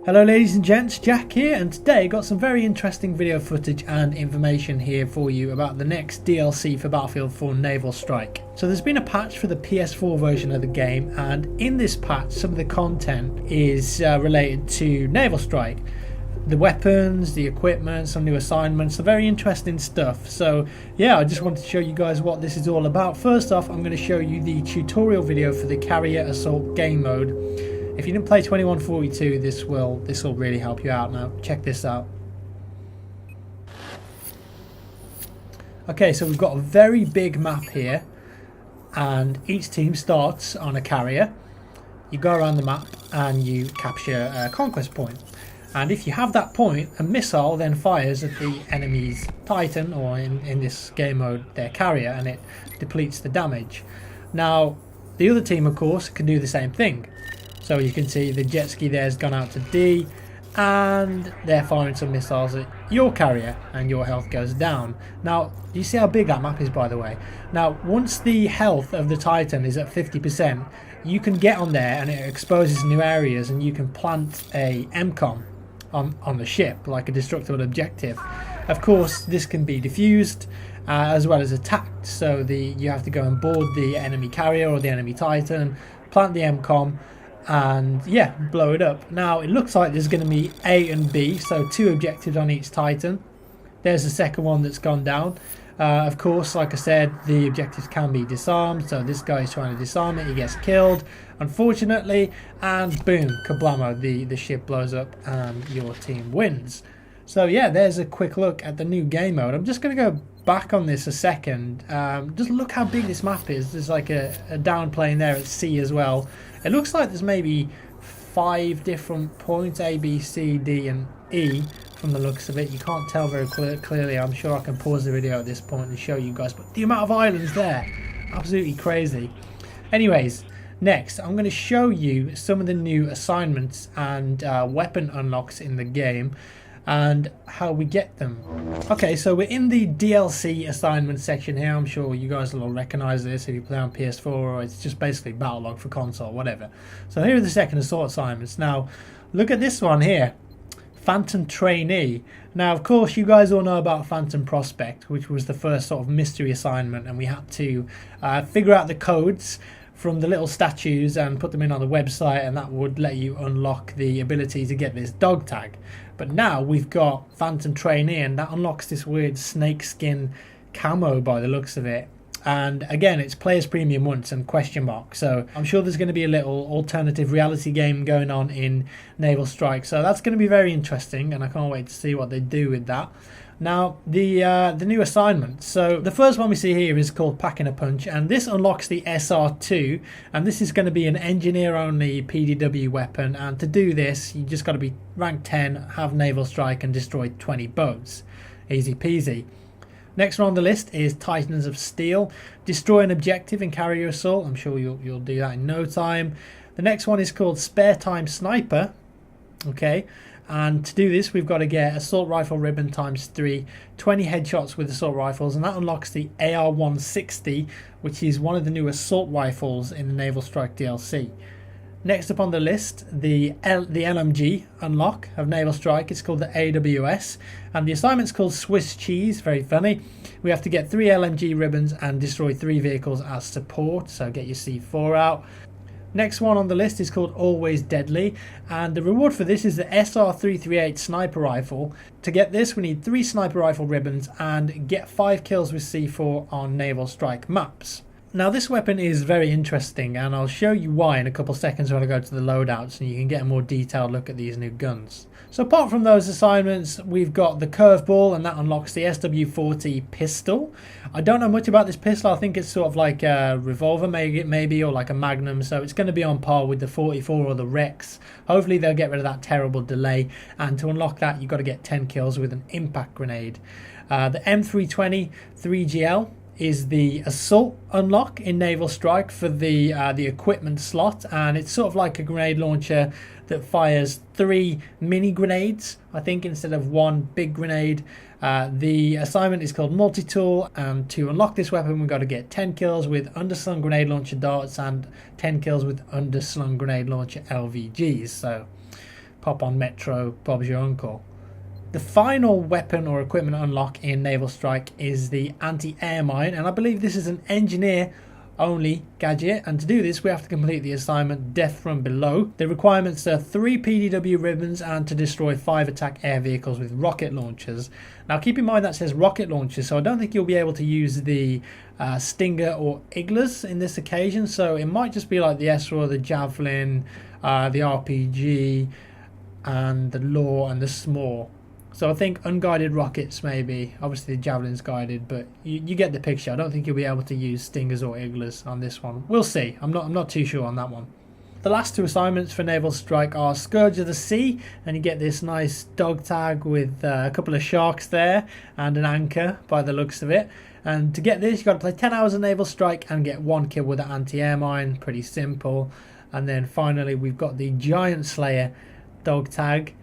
Hello ladies and gents, Jack here, and today got some very interesting video footage and information here for you about the next DLC for Battlefield 4 Naval Strike. So there's been a patch for the PS4 version of the game, and in this patch some of the content is related to Naval Strike. The weapons, the equipment, some new assignments, some very interesting stuff. So yeah, I just wanted to show you guys what this is all about. First off, I'm going to show you the tutorial video for the Carrier Assault game mode. If you didn't play 2142, this will really help you out. Now check this out. Okay, so we've got a very big map here, and each team starts on a carrier. You go around the map and you capture a conquest point. And if you have that point, a missile then fires at the enemy's Titan, or in this game mode, their carrier, and it depletes the damage. Now, the other team, of course, can do the same thing. So you can see the jet ski there has gone out to D, and they're firing some missiles at your carrier, and your health goes down. Now, do you see how big that map is, by the way? Now, once the health of the Titan is at 50%, you can get on there and it exposes new areas, and you can plant a MCOM on the ship, like a destructible objective. Of course, this can be defused as well as attacked, so you have to go and board the enemy carrier or the enemy Titan, plant the MCOM, and yeah, blow it up. Now it looks like there's going to be A and B, so 2 objectives on each Titan. There's the second one that's gone down. Of course, like I said, the objectives can be disarmed, so this guy is trying to disarm it, he gets killed unfortunately, and boom, kablamo, the ship blows up and your team wins. So yeah, there's a quick look at the new game mode. I'm just going to go back on this a second. Just look how big this map is. There's like a down plane there at C as well. It looks like there's maybe 5 different points, A, B, C, D and E from the looks of it. You can't tell very clearly. I'm sure I can pause the video at this point and show you guys, but the amount of islands there, absolutely crazy. Anyways, next I'm going to show you some of the new assignments and weapon unlocks in the game and how we get them. Okay, so we're in the DLC assignment section here. I'm sure you guys will all recognize this if you play on PS4, or it's just basically battle log for console, whatever. So here are the second assault assignments. Now look at this one here, Phantom Trainee. Now of course you guys all know about Phantom Prospect, which was the first sort of mystery assignment, and we had to figure out the codes from the little statues and put them in on the website, and that would let you unlock the ability to get this dog tag. But now we've got Phantom Trainee, and that unlocks this weird snakeskin camo by the looks of it. And again, it's players premium once and question mark, so I'm sure there's going to be a little alternative reality game going on in Naval Strike, so that's going to be very interesting, and I can't wait to see what they do with that. Now the new assignment. So the first one we see here is called Packing a Punch, and this unlocks the SR2, and this is going to be an engineer only PDW weapon, and to do this you just got to be rank 10, have Naval Strike and destroy 20 boats. Easy peasy. Next one on the list is Titans of Steel. Destroy an objective in Carrier Assault. I'm sure you'll do that in no time. The next one is called Spare Time Sniper. Okay, and to do this we've got to get Assault Rifle Ribbon ×3, 20 headshots with assault rifles, and that unlocks the AR-160, which is one of the new assault rifles in the Naval Strike DLC. Next up on the list, the LMG unlock of Naval Strike. It's called the AWS, and the assignment's called Swiss Cheese. Very funny. We have to get 3 LMG ribbons and destroy 3 vehicles as support, so get your C4 out. Next one on the list is called Always Deadly, and the reward for this is the SR338 sniper rifle. To get this we need 3 sniper rifle ribbons and get 5 kills with C4 on Naval Strike maps. Now this weapon is very interesting, and I'll show you why in a couple seconds when I go to the loadouts, and you can get a more detailed look at these new guns. So apart from those assignments, we've got the curveball, and that unlocks the SW40 pistol. I don't know much about this pistol. I think it's sort of like a revolver maybe, or like a Magnum, so it's going to be on par with the 44 or the Rex. Hopefully they'll get rid of that terrible delay, and to unlock that you've got to get 10 kills with an impact grenade. The M320 3GL is the assault unlock in Naval Strike for the equipment slot, and it's sort of like a grenade launcher that fires 3 mini grenades, I think, instead of 1 big grenade. The assignment is called Multi-Tool, and to unlock this weapon we've got to get 10 kills with underslung grenade launcher darts and 10 kills with underslung grenade launcher LVGs. So pop on Metro, Bob's your uncle. The final weapon or equipment unlock in Naval Strike is the anti-air mine, and I believe this is an engineer only gadget, and to do this we have to complete the assignment Death from Below. The requirements are 3 PDW ribbons and to destroy 5 attack air vehicles with rocket launchers. Now keep in mind that says rocket launchers, so I don't think you'll be able to use the Stinger or Iglas in this occasion, so it might just be like the Esra, the Javelin, the RPG and the Law and the Small. So I think unguided rockets maybe. Obviously the Javelin's guided, but you get the picture. I don't think you'll be able to use Stingers or Iglas on this one. We'll see. I'm not too sure on that one. The last 2 assignments for Naval Strike are Scourge of the Sea, and you get this nice dog tag with a couple of sharks there and an anchor by the looks of it. And to get this, you've got to play 10 hours of Naval Strike and get 1 kill with an anti-air mine. Pretty simple. And then finally we've got the Giant Slayer dog tag.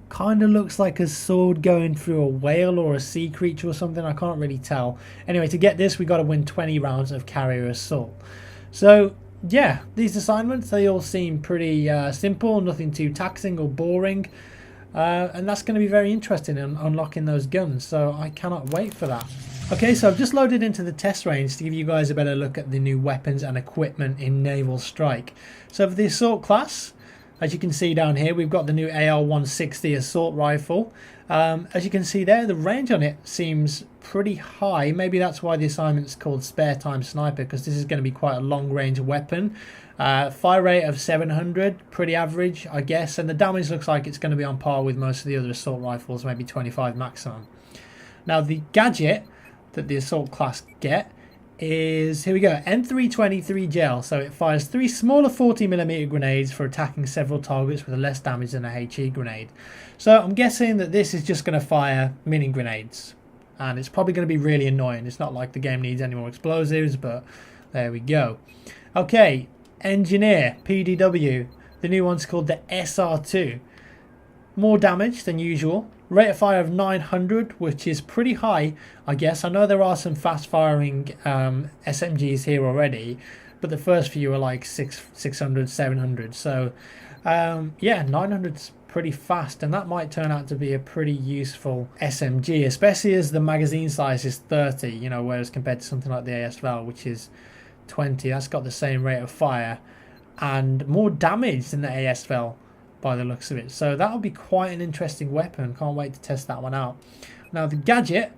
Kind of looks like a sword going through a whale or a sea creature or something. I can't really tell. Anyway, to get this, we got to win 20 rounds of carrier assault. So yeah, these assignments, they all seem pretty simple, nothing too taxing or boring. And that's going to be very interesting in unlocking those guns. So I cannot wait for that. Okay, so I've just loaded into the test range to give you guys a better look at the new weapons and equipment in Naval Strike. So for the assault class, as you can see down here, we've got the new AR-160 assault rifle. As you can see there, the range on it seems pretty high. Maybe that's why the assignment is called Spare Time Sniper, because this is going to be quite a long range weapon. Fire rate of 700, pretty average, I guess. And the damage looks like it's going to be on par with most of the other assault rifles, maybe 25 maximum. Now the gadget that the assault class get is, here we go, M323 gel. So it fires 3 smaller 40mm grenades for attacking several targets with less damage than a HE grenade. So I'm guessing that this is just going to fire mini grenades, and it's probably going to be really annoying. It's not like the game needs any more explosives, but there we go. Okay, engineer PDW, the new one's called the SR2. More damage than usual. Rate of fire of 900, which is pretty high, I guess. I know there are some fast-firing SMGs here already, but the first few are like 600, 700. So, yeah, 900's pretty fast, and that might turn out to be a pretty useful SMG, especially as the magazine size is 30, you know, whereas compared to something like the ASVAL, which is 20, that's got the same rate of fire and more damage than the ASVAL, by the looks of it. So that'll be quite an interesting weapon. Can't wait to test that one out. Now the gadget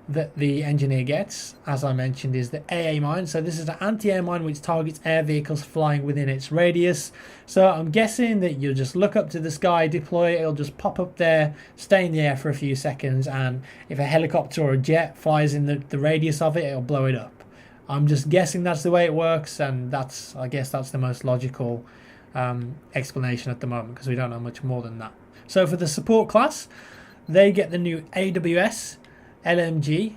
that the engineer gets, as I mentioned, is the AA mine. So this is an anti-air mine which targets air vehicles flying within its radius. So I'm guessing that you'll just look up to the sky, deploy it, it'll just pop up there, stay in the air for a few seconds, and if a helicopter or a jet flies in the radius of it, it'll blow it up. I'm just guessing that's the way it works, and I guess that's the most logical explanation at the moment, because we don't know much more than that. So for the support class, they get the new AWS LMG.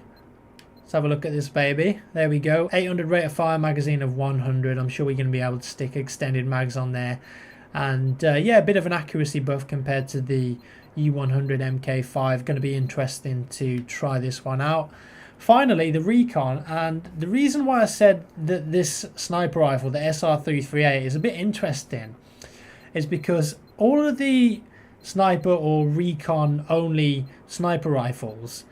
Let's have a look at this baby. There we go. 800 rate of fire, magazine of 100. I'm sure we're going to be able to stick extended mags on there, and yeah, a bit of an accuracy buff compared to the U100 MK5. Going to be interesting to try this one out. Finally, the recon, and the reason why I said that this sniper rifle, the SR338, is a bit interesting is because all of the sniper or recon only sniper rifles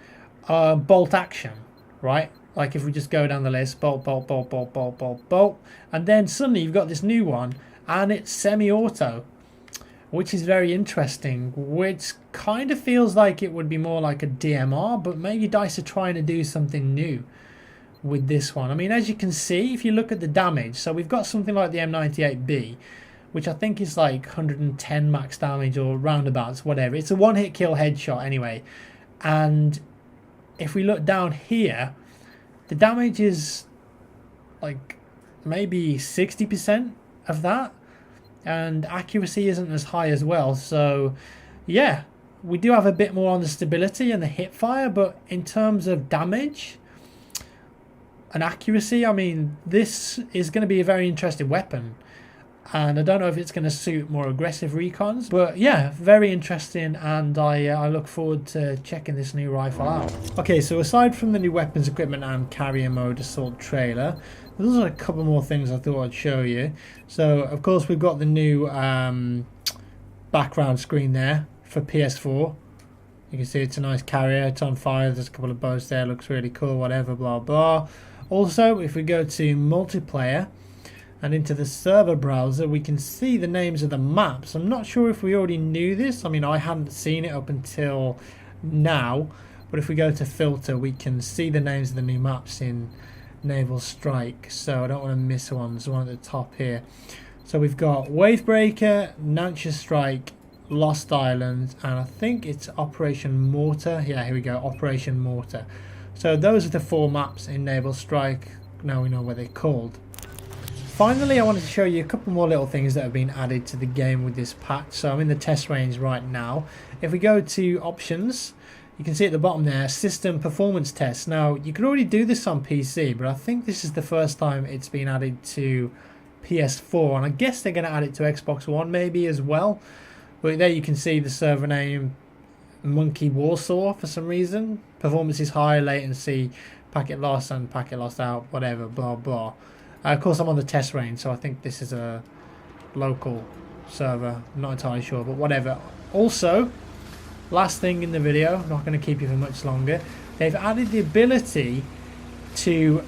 are bolt action, right? Like if we just go down the list, bolt, bolt, bolt, bolt, bolt, bolt, bolt, and then suddenly you've got this new one and it's semi-auto, which is very interesting, which kind of feels like it would be more like a DMR, but maybe DICE are trying to do something new with this one. I mean, as you can see, if you look at the damage, so we've got something like the M98B, which I think is like 110 max damage or roundabouts, whatever. It's a one-hit kill headshot anyway. And if we look down here, the damage is like maybe 60% of that. And accuracy isn't as high as well, so yeah, we do have a bit more on the stability and the hip fire, but in terms of damage and accuracy, I mean, this is going to be a very interesting weapon, and I don't know if it's going to suit more aggressive recons, but yeah, very interesting, and I look forward to checking this new rifle out. Okay, so aside from the new weapons, equipment and carrier mode assault trailer, there's a couple more things I thought I'd show you. So of course we've got the new background screen there for PS4. You can see it's a nice carrier, it's on fire, there's a couple of boats there, looks really cool, whatever, blah blah. Also, if we go to multiplayer and into the server browser, we can see the names of the maps. I'm not sure if we already knew this. I mean, I hadn't seen it up until now, but if we go to filter, we can see the names of the new maps in Naval Strike, so I don't want to miss one. There's one at the top here. So we've got Wavebreaker, Naval Strike, Lost Island, and I think it's Operation Mortar. Yeah, here we go, Operation Mortar. So those are the 4 maps in Naval Strike. Now we know what they're called. Finally, I wanted to show you a couple more little things that have been added to the game with this patch. So I'm in the test range right now. If we go to options, you can see at the bottom there, system performance test. Now, you could already do this on PC, but I think this is the first time it's been added to PS4, and I guess they're going to add it to Xbox One maybe as well. But there you can see the server name Monkey Warsaw for some reason. Performance is high, latency, packet loss and packet lost out, whatever, blah blah. Of course I'm on the test range, so I think this is a local server. I'm not entirely sure, but whatever. Also, last thing in the video, I'm not going to keep you for much longer. They've added the ability to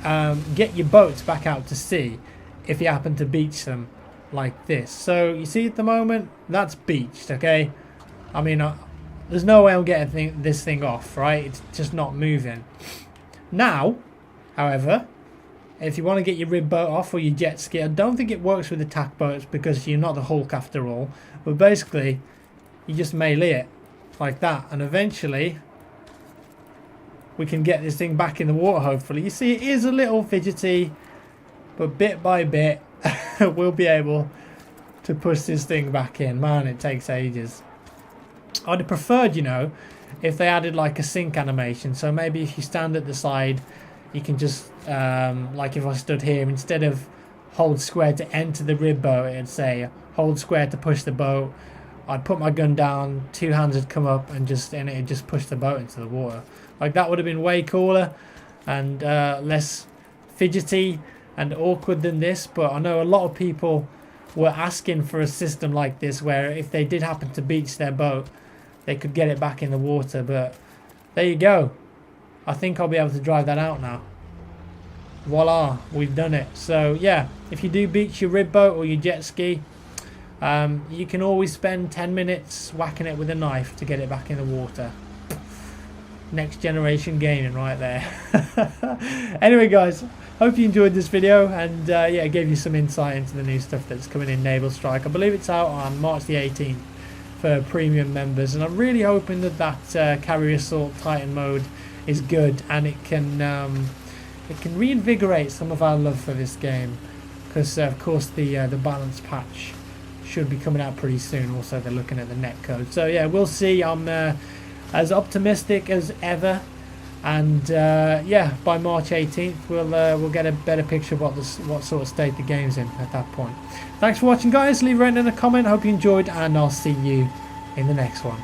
get your boats back out to sea if you happen to beach them like this. So you see at the moment that's beached, okay? I mean there's no way I'm getting this thing off, right? It's just not moving. Now, however, if you want to get your rib boat off or your jet ski, I don't think it works with attack boats because you're not the Hulk after all, but basically you just melee it like that, and eventually we can get this thing back in the water, hopefully. You see, it is a little fidgety, but bit by bit we'll be able to push this thing back in. Man, it takes ages. I'd have preferred, you know, if they added like a sync animation. So maybe if you stand at the side, you can just, like if I stood here, instead of hold square to enter the rib boat, it'd say hold square to push the boat. I'd put my gun down, 2 hands would come up, and it'd just push the boat into the water. Like, that would have been way cooler and less fidgety and awkward than this. But I know a lot of people were asking for a system like this where if they did happen to beach their boat, they could get it back in the water. But there you go. I think I'll be able to drive that out now. Voila, we've done it. So yeah, if you do beach your rib boat or your jet ski, you can always spend 10 minutes whacking it with a knife to get it back in the water. Next generation gaming right there. Anyway guys, hope you enjoyed this video, and yeah, it gave you some insight into the new stuff that's coming in Naval Strike. I believe it's out on March the 18th for premium members, and I'm really hoping that that Carrier Assault Titan mode is good, and it can reinvigorate some of our love for this game, because of course the balance patch should be coming out pretty soon. Also, they're looking at the netcode, so yeah, we'll see. I'm as optimistic as ever, and yeah, by March 18th we'll get a better picture of what sort of state the game's in at that point. Thanks for watching guys, leave a rating and a comment, hope you enjoyed, and I'll see you in the next one.